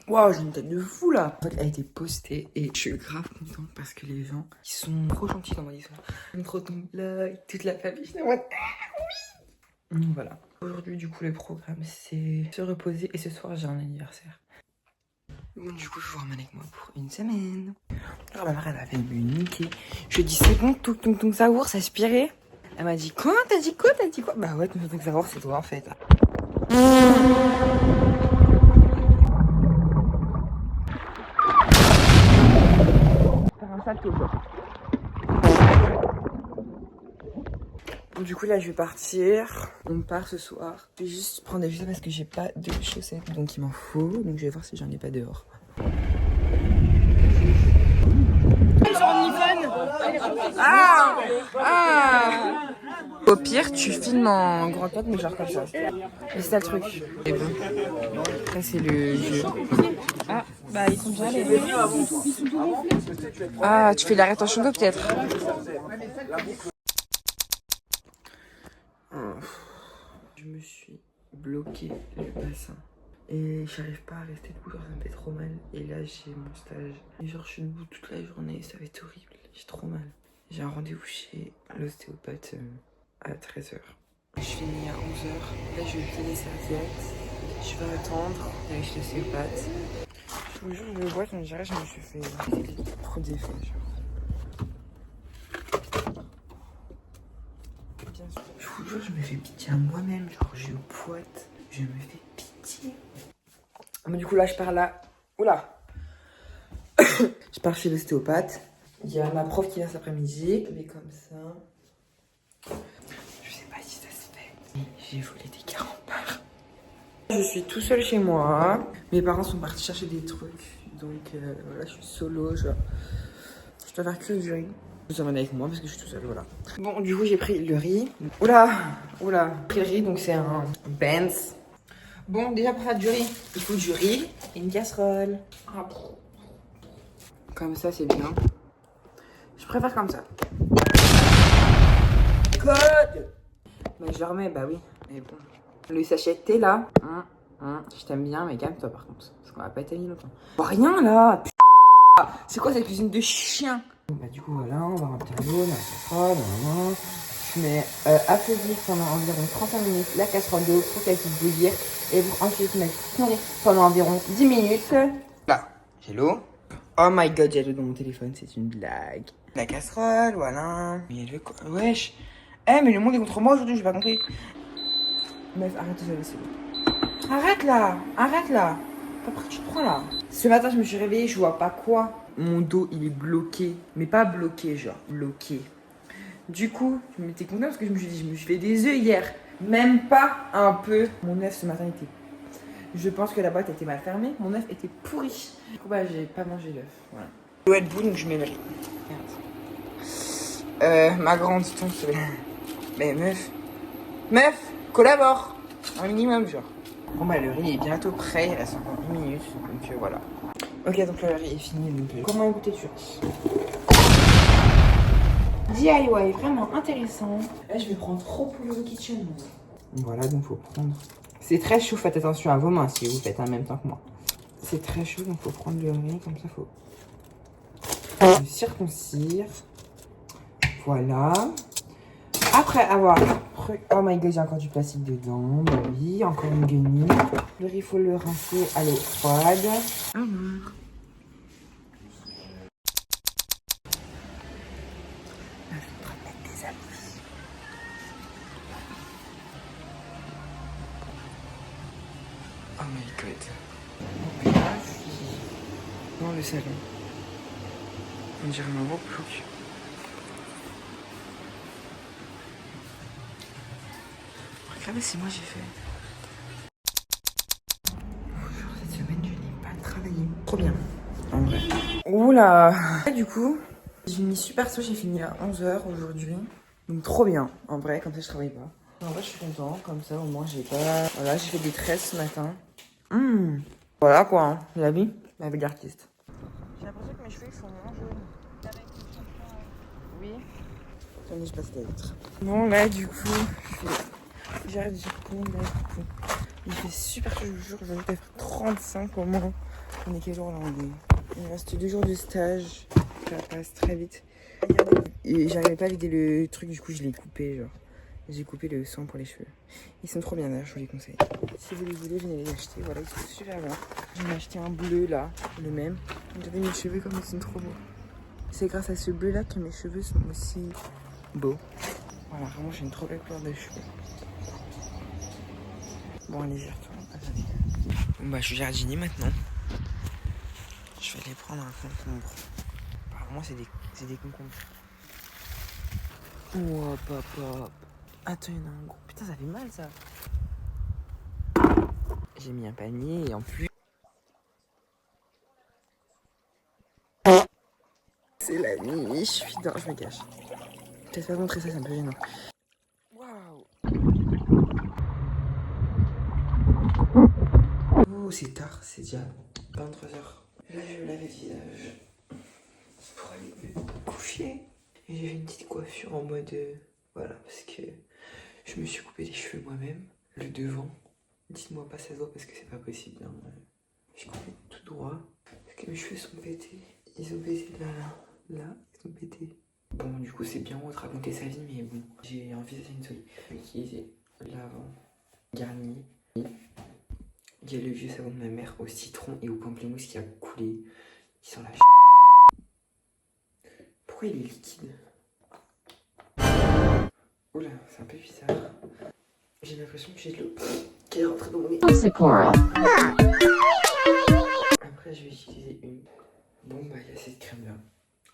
Waouh, j'ai une tête de fou là. En fait, elle a été postée et je suis grave contente parce que les gens, ils sont trop gentils dans mon histoire. J'aime trop ton blog, toute la famille. Je suis en mode, ah oui. Donc voilà. Aujourd'hui, du coup, le programme, c'est se reposer et ce soir, j'ai un anniversaire. Bon, du coup, je vous ramène avec moi pour une semaine. Alors, ma mère, elle avait me niquer. Je lui ai dit, c'est bon, tonk saour, ça aspirait. Elle m'a dit, quoi? T'as dit quoi? T'as dit quoi? Bah ouais, tonk saour, c'est toi en fait. Faire un salto, quoi. Bon, du coup, là, je vais partir. On part ce soir. Je vais juste prendre des chaussettes parce que j'ai pas de chaussettes, donc il m'en faut. Donc, je vais voir si j'en ai pas dehors. Ah! Ah! Au pire, tu filmes en grand 4, mais genre comme ça. Et c'est ça le truc. Et bon. Après, c'est le jeu. Ah, bah ils sont déjà allés. Ah, tu fais la rétention d'eau peut-être? Je me suis bloqué le bassin. Et j'arrive pas à rester debout, genre ça me fait trop mal. Et là, j'ai mon stage. Et genre, je suis debout toute la journée, ça va être horrible. J'ai trop mal. J'ai un rendez-vous chez l'ostéopathe à 13h. Je finis à 11h. Là, je vais jeter des serviettes. Je vais attendre d'aller chez l'ostéopathe. Je vous jure, je le vois, quand je me suis fait trop d'effets, genre. Bien sûr. Je vous jure, je me fais pitié à moi-même. Genre, j'ai le poète. Je me fais pitié. Mais du coup, là, je pars là. Oula! Je pars chez l'ostéopathe. Il y a ma prof qui vient cet après-midi. Mais comme ça. Je sais pas si ça se fait. Mais j'ai volé des carambars. Je suis tout seul chez moi. Mes parents sont partis chercher des trucs. Donc voilà, je suis solo. Je dois faire que du riz. Je vous emmène avec moi parce que je suis tout seul, voilà. Bon, du coup, j'ai pris le riz. Oula! Oula! J'ai pris le riz, donc c'est un Benz. Bon, déjà pour faire du riz, il faut du riz et une casserole. Comme ça, c'est bien. Je préfère comme ça. Code! Mais je le remets, bah oui. Mais bon. Le sachet de thé là. Je t'aime bien, mais calme-toi par contre. Parce qu'on va pas être amis longtemps. Oh, rien là! C'est quoi cette cuisine de chien? Bah du coup voilà, on va remplir l'eau dans la casserole, normalement. Je mets à faiblir pendant environ 35 minutes la casserole d'eau pour qu'elle puisse bouillir. Et pour ensuite mettre pendant environ 10 minutes. Là, j'ai l'eau. Oh my god, j'ai l'eau dans mon téléphone, c'est une blague. La casserole, voilà. Mais elle veut quoi? Wesh. Eh mais le monde est contre moi aujourd'hui, j'ai pas compris. Meuf, arrête de jouer, c'est bon. Arrête là, arrête là. Après tu te prends là. Ce matin, je me suis réveillée, je vois pas quoi. Mon dos, il est bloqué. Mais pas bloqué, genre bloqué. Du coup, je m'étais contente parce que je me suis dit, je me suis fait des œufs hier. Même pas un peu. Mon œuf ce matin était... Je pense que la boîte était mal fermée. Mon œuf était pourri. Du coup, bah, j'ai pas mangé l'œuf. Voilà. Je dois être bout, donc je mets le riz. Merde. Ma grande, ton s'il te plaît. Mais meuf, collabore. Un minimum, genre. Bon, bah, le riz est bientôt prêt. Il reste encore 10 minutes. Donc, voilà. Ok, donc là, le riz est fini. Donc, comment goûter tu DIY, vraiment intéressant. Là, je vais prendre trop pour le kitchen. Voilà, donc faut prendre. C'est très chaud, faites attention à vos mains si vous faites en même temps que moi. C'est très chaud, donc faut prendre le riz comme ça, faut le circoncire. Voilà. Après avoir... Oh my god, j'ai encore du plastique dedans. Bah oui, encore une guenille. Le riz, faut le rincer à l'eau froide. Alors... Oh my god. Donc là, je suis dans le salon. On dirait un gros plouc. Regardez si moi j'ai fait. Cette semaine, je n'ai pas travaillé. Trop bien, en vrai. Oula. Du coup, j'ai mis super tôt, j'ai fini à 11h aujourd'hui. Donc trop bien, en vrai, comme ça je travaille pas. En vrai, je suis content, comme ça au moins j'ai pas... Voilà, j'ai fait des tresses ce matin. Voilà quoi, hein. La vie d'artiste. J'ai l'impression que mes cheveux ils sont moins jaunes. Oui. Attendez, je passe d'être. Bon, là, du coup, j'arrête du coup, là, du coup. Il fait super chaud, je vous jure, je vais faire 35 au moins. On est quel jour là? Il me reste 2 jours de stage. Ça passe très vite. Et j'arrivais pas à vider le truc, du coup je l'ai coupé, genre. J'ai coupé le sang pour les cheveux. Ils sont trop bien d'ailleurs, je vous les conseille. Si vous les voulez, venez les acheter. Voilà, ils sont super bien. J'en ai acheté un bleu là, le même. Regardez mes cheveux comme ils sont trop beaux. C'est grâce à ce bleu là que mes cheveux sont aussi beaux. Voilà, vraiment j'ai une trop belle couleur de cheveux. Bon allez, j'y retourne. Attendez. Bon bah je suis jardinier maintenant. Je vais aller prendre un concombre. Apparemment c'est des concombres. Oh hop hop hop. Attends, il y en a un gros. Putain, ça fait mal ça. J'ai mis un panier et en plus. C'est la nuit, je suis dans. Je me cache. Peut-être pas montrer ça, c'est un peu gênant. Waouh! Oh, c'est tard, c'est déjà 23h. Là, je me lave le visage pour aller me coucher. Et j'ai fait une petite coiffure en mode. Voilà, parce que je me suis coupé les cheveux moi-même. Le devant. Dites-moi pas ça se voit parce que c'est pas possible. Hein. J'ai coupé tout droit. Parce que mes cheveux sont pétés. Ils ont pété là, là. Ils ont pété. Bon, du coup, c'est bien haut de raconter sa vie, mais bon. J'ai envisagé une solution. Je vais utiliser l'avant Garnier. Il y a le vieux savon de ma mère au citron et au pamplemousse qui a coulé. Il sent la Pourquoi il est liquide? Oula, c'est un peu bizarre. J'ai l'impression que j'ai de l'eau qui est rentrée dans mon nez. Après, je vais utiliser une. Bon, bah, il y a cette crème là.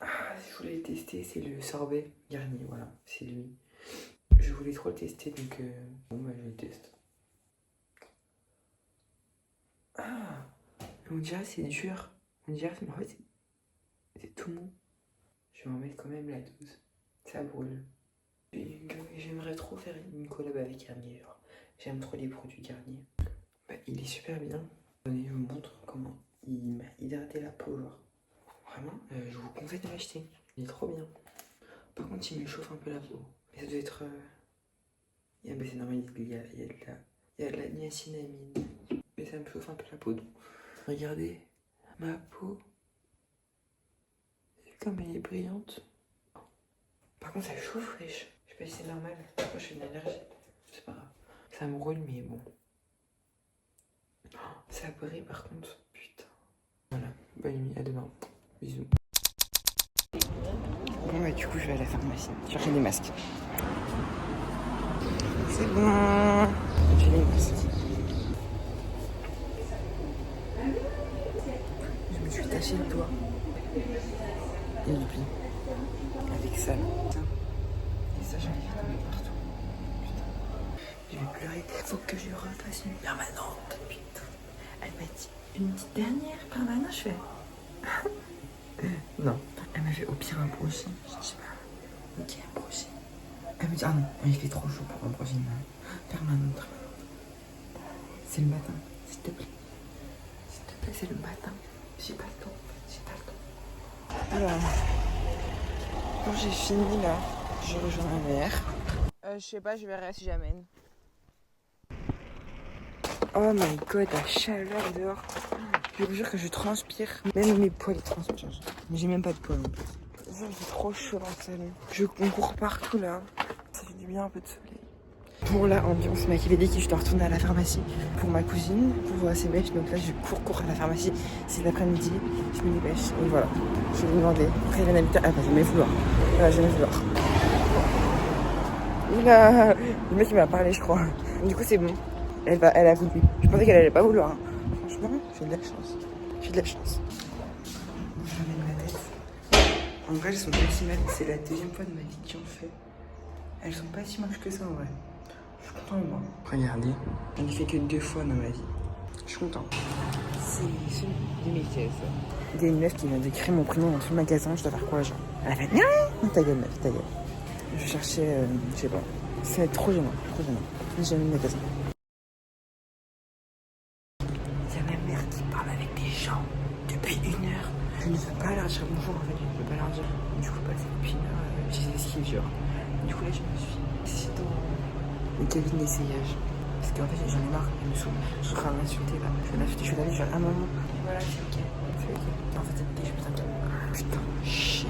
Ah, si je voulais le tester, c'est le sorbet Garnier, voilà, c'est lui. Je voulais trop le tester, donc bon, bah, je le teste. Ah, on dirait que c'est dur. On dirait que en fait, c'est tout mou. Je vais en mettre quand même la dose. Ça brûle. J'aimerais trop faire une collab avec Garnier. J'aime trop les produits Garnier. Bah, il est super bien. Je vous montre comment il m'a hydraté la peau. Genre. Vraiment, je vous conseille de l'acheter. Il est trop bien. Par contre, il me chauffe un peu la peau. Mais ça doit être. Bah, c'est normal, il y a de la niacinamide. Mais ça me chauffe un peu la peau. Donc. Regardez ma peau. C'est comme elle est brillante. Par contre, ça chauffe, wesh. Je sais pas si c'est normal. Moi, je fais de l'allergie. C'est pas grave. Ça me brûle, mais bon. Ça brille par contre. Putain. Voilà. Bonne nuit. À demain. Bisous. Bon, bah, du coup, je vais à la pharmacie chercher des masques. C'est bon. J'ai les masques. Je me suis taché le doigt. Et le pli. Avec ça. Et ça, j'en ai fait tomber partout. Putain. Je vais pleurer. Faut que je refasse une permanente. Putain. Elle m'a dit une petite dernière permanente. Je fais. Non. Elle m'a fait au pire un brushing. Je dis pas. Ok, un brushing. Elle me dit ah non, il fait trop chaud pour un brushing. Permanente. C'est le matin. S'il te plaît. S'il te plaît, c'est le matin. J'ai pas le temps. J'ai pas le temps. Alors. Quand j'ai fini là, je rejoins ma mère. Je sais pas, je verrai si j'amène. Oh my god, la chaleur dehors. Je vous jure que je transpire. Même mes poils transpirent. Mais j'ai même pas de poils en plus. C'est trop chaud dans le salon. On court partout là. Ça fait du bien un peu de soleil. Pour la ambiance, ma qui avait dit que je dois retourner à la pharmacie pour ma cousine, pour ses mèches. Donc là, je cours à la pharmacie. C'est l'après-midi, je me dépêche. Et voilà, je vais lui demander. Après, il y a un habitant. Ah bah, je vais vouloir. Voilà, je vais vouloir. Oula, le mec il m'a parlé, je crois. Du coup, c'est bon. Elle a voulu. Je pensais qu'elle allait pas vouloir. Hein. Franchement, j'ai de la chance. J'ai de la chance. Je ramène ma tête. En vrai, elles sont pas si mal. C'est la deuxième fois de ma vie que j'en fais. Elles sont pas si moches que ça en vrai. Je suis content de moi. Regardez, j'en ai fait que 2 fois dans ma vie. Je suis content. C'est 2016. Il y a une meuf qui vient d'écrire mon prénom dans tout le magasin. Je dois faire quoi, genre? Elle a fait non, ta gueule, meuf, ta gueule. Je cherchais, je sais pas. C'est trop gênant, trop gênant. J'ai jamais le magasin. Il y a ma mère qui parle avec des gens depuis 1 heure. Je ne veux pas leur dire bonjour en fait, je ne peux pas leur dire. Du coup, passer depuis 1 heure, j'ai des esquives, genre. Du coup, là, je me suis assise dans le cabine d'essayage. Parce qu'en fait, j'en ai marre, elle me saoule. Je suis en train de m'insulter là. Je vais laver, genre, un moment. Voilà, c'est ok. C'est ok. En fait, c'est ok, je putain. Putain, chier.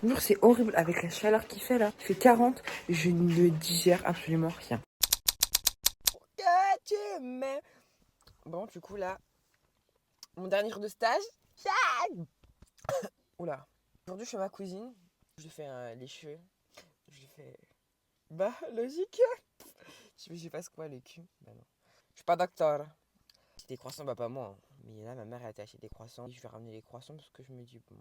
Bonjour, c'est horrible avec la chaleur qu'il fait là. Il fait 40, je ne digère absolument rien. Bon, du coup, là, mon dernier jour de stage. Oula. Aujourd'hui, je fais ma cousine. Je lui fais les cheveux. Je lui fais. Bah, logique. Je fasse quoi, le cul? Bah, non. Je suis pas docteur. Des croissants, bah, pas moi. Hein. Mais là, ma mère a acheté des croissants. Je vais ramener les croissants parce que je me dis, bon,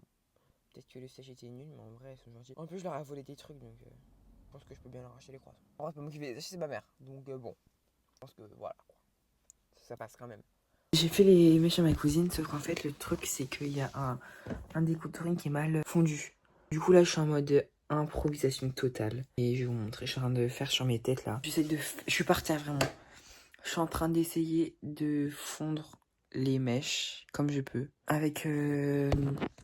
peut-être que le stage était nul, mais en vrai, ils sont gentils. En plus, je leur ai volé des trucs, donc je pense que je peux bien leur acheter les croissants. En vrai, c'est pas moi qui vais les acheter, c'est ma mère. Donc, bon, je pense que voilà, quoi. Ça passe quand même. J'ai fait les mèches à ma cousine, sauf qu'en fait, le truc, c'est qu'il y a un découptoring qui est mal fondu. Du coup, là, je suis en mode improvisation totale. Et je vais vous montrer, je suis en train de faire sur mes têtes, là. Je suis partie à vraiment. Je suis en train d'essayer de fondre les mèches comme je peux. Avec de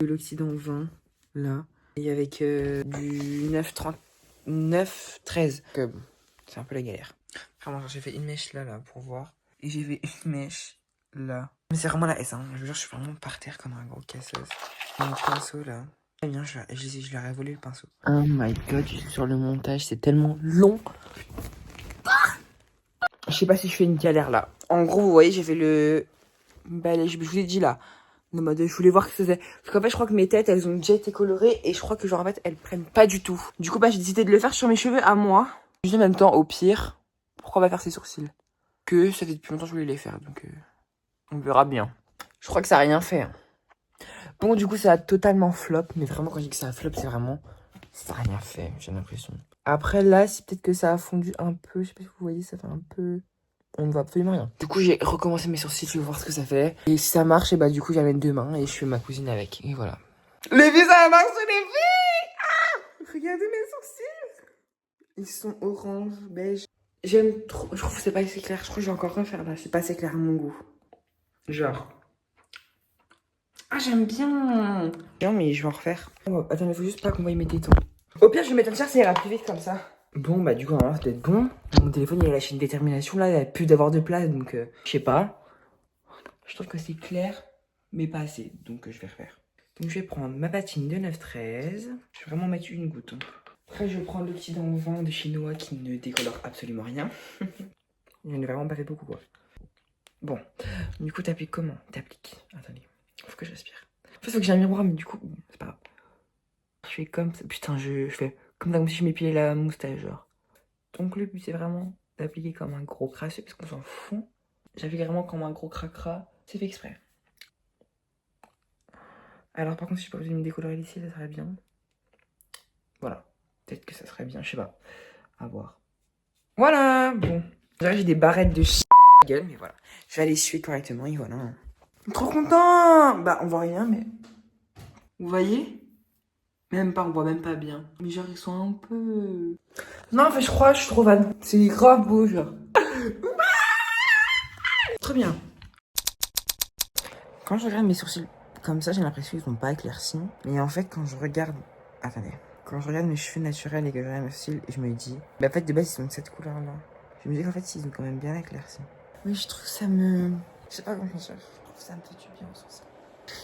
l'oxydant 20, là. Et avec du 9,30, 9,13. Bon, c'est un peu la galère. Vraiment, j'ai fait une mèche là, pour voir. Et j'ai fait une mèche là. Mais c'est vraiment la S, hein. Je veux dire, je suis vraiment par terre comme un gros casseuse. Mon pinceau là. Très bien, je leur ai volé le pinceau. Oh my god, je suis sur le montage, c'est tellement long. Je sais pas si je fais une galère là. En gros, vous voyez, j'ai fait le balai, je vous ai dit là. En mode, je voulais voir ce que ça faisait. Parce qu'en fait, je crois que mes têtes, elles ont déjà été colorées. Et je crois que genre, en fait, elles prennent pas du tout. Du coup, bah, j'ai décidé de le faire sur mes cheveux à moi. Juste en même temps, au pire, pourquoi pas faire ses sourcils? Que ça fait depuis longtemps que je voulais les faire. Donc, on verra bien. Je crois que ça a rien fait. Hein. Bon, du coup, ça a totalement flop. Mais vraiment, quand je dis que ça a flop, c'est vraiment... Ça a rien fait, j'ai l'impression. Après, là, c'est peut-être que ça a fondu un peu. Je sais pas si vous voyez, ça fait un peu... On ne voit absolument rien. Du coup, j'ai recommencé mes sourcils, je vais voir ce que ça fait. Et si ça marche, et bah du coup, j'amène deux mains et je fais ma cousine avec. Et voilà. Les filles, ça marche sur les filles! Ah! Regardez mes sourcils! Ils sont orange, beige. J'aime trop. Je trouve que c'est pas assez clair. Je crois que je vais encore refaire là. C'est pas assez clair à mon goût. Genre. Ah, j'aime bien. Non, mais je vais en refaire. Oh, attends, il faut juste pas qu'on voie mes tétons. Au pire, je vais mettre un t-shirt, ça ira plus vite comme ça. Bon, bah du coup, ça doit être bon. Mon téléphone, il a lâché une détermination. Là, il a plus d'avoir de place, donc je sais pas. Je trouve que c'est clair, mais pas assez. Donc je vais refaire. Donc je vais prendre ma patine de 9,13. Je vais vraiment mettre une goutte. Hein. Après, je vais prendre le petit dent au vent de chinois qui ne décolore absolument rien. Je n'ai vraiment pas fait beaucoup, quoi. Bon, du coup, t'appliques comment? T'appliques. Attendez, faut que je respire. En fait, faut que j'ai un miroir, mais du coup, c'est pas grave. Je fais comme ça. Putain, je fais comme si je m'épilais la moustache, genre. Donc le but, c'est vraiment d'appliquer comme un gros crasseux, parce qu'on s'en fout. J'applique vraiment comme un gros cracra. C'est fait exprès. Alors par contre, si je peux me décolorer ici, ça serait bien. Voilà. Peut-être que ça serait bien, je sais pas. À voir. Voilà, bon. Là, j'ai des barrettes de gueule, mais voilà. Je vais aller suer correctement et voilà. Trop content. Bah, on voit rien, mais... Vous voyez? Même pas, on voit même pas bien. Mais genre, ils sont un peu... Non, en fait, je crois que je suis trop fan. C'est grave beau, genre. Très bien. Quand je regarde mes sourcils comme ça, j'ai l'impression qu'ils sont pas éclaircis. Mais en fait, quand je regarde... Attendez. Quand je regarde mes cheveux naturels et que je regarde mes sourcils, je me dis... Bah, en fait, de base, ils sont de cette couleur-là. Je me dis qu'en fait, ils sont quand même bien éclaircis. Oui, je trouve que ça me... Je sais pas comment dire. Je trouve que ça me fait du bien, sur ça.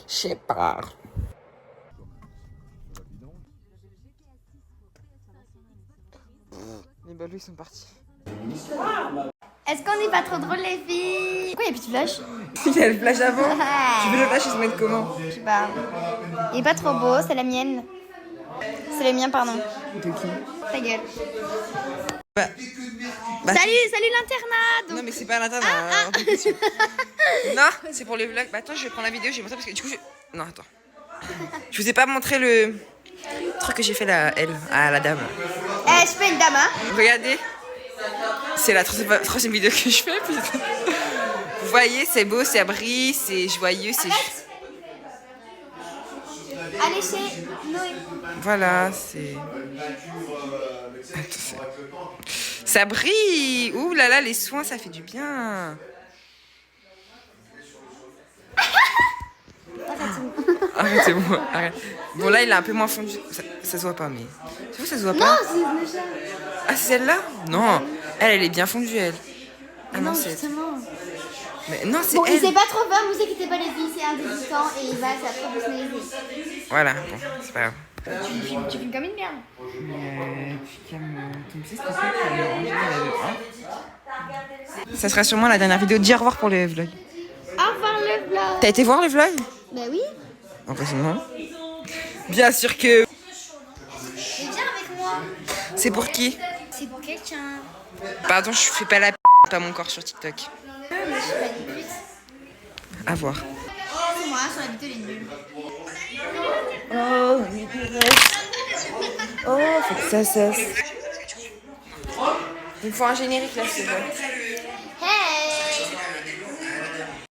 Je sais pas. Les ballots, ils sont partis. Est-ce qu'on n'est pas trop drôle les filles? Pourquoi il n'y a plus de flash? Il y a le flash avant. Tu veux le flash, ils se mettent comment? Je sais pas. Il est pas trop beau, c'est la mienne. C'est le mien, pardon. De qui? Ta gueule. Bah, Salut l'internat. Non mais c'est pas l'internat. Non, c'est pour le vlog. Bah attends, je vais prendre la vidéo, je vais montrer parce que du coup Non, attends. Je vous ai pas montré le truc que j'ai fait à la dame. Je suis pas une dame, hein? Regardez. C'est la troisième vidéo que je fais, putain. Vous voyez, c'est beau, ça brille, c'est joyeux, c'est... Allez chez Noé. Voilà, c'est... Ça brille. Ouh là là, les soins, ça fait du bien. Arrêtez-moi, arrête. Bon là, il est un peu moins fondu. Ça se voit pas, mais... C'est vrai, ça se voit pas? Non, c'est Snapchat. Ah, c'est celle-là? Non, elle est bien fondue, elle. Ah Non, c'est... justement. Mais non, c'est Bon, il elle. sait pas trop faire, vous inquiétez pas les filles, c'est un débutant et il va se professionnaliser. Voilà, bon, c'est pas grave. Tu filmes comme une merde. Tu calmes ton petit s'il te plaît, ça sera sûrement la dernière vidéo. Dis au revoir pour le vlog. Au revoir le vlog. T'as été voir le vlog? Bah oui. Heureusement. Bien sûr que. Mais viens avec moi. C'est pour qui? C'est pour quelqu'un. Pardon, je fais pas la pas mon corps sur TikTok. Mais je suis pas une pute. À voir. C'est moi, sur la vidéo, elle est nulle. Oh, faut que ça cesse. Il me faut un générique là, c'est vrai.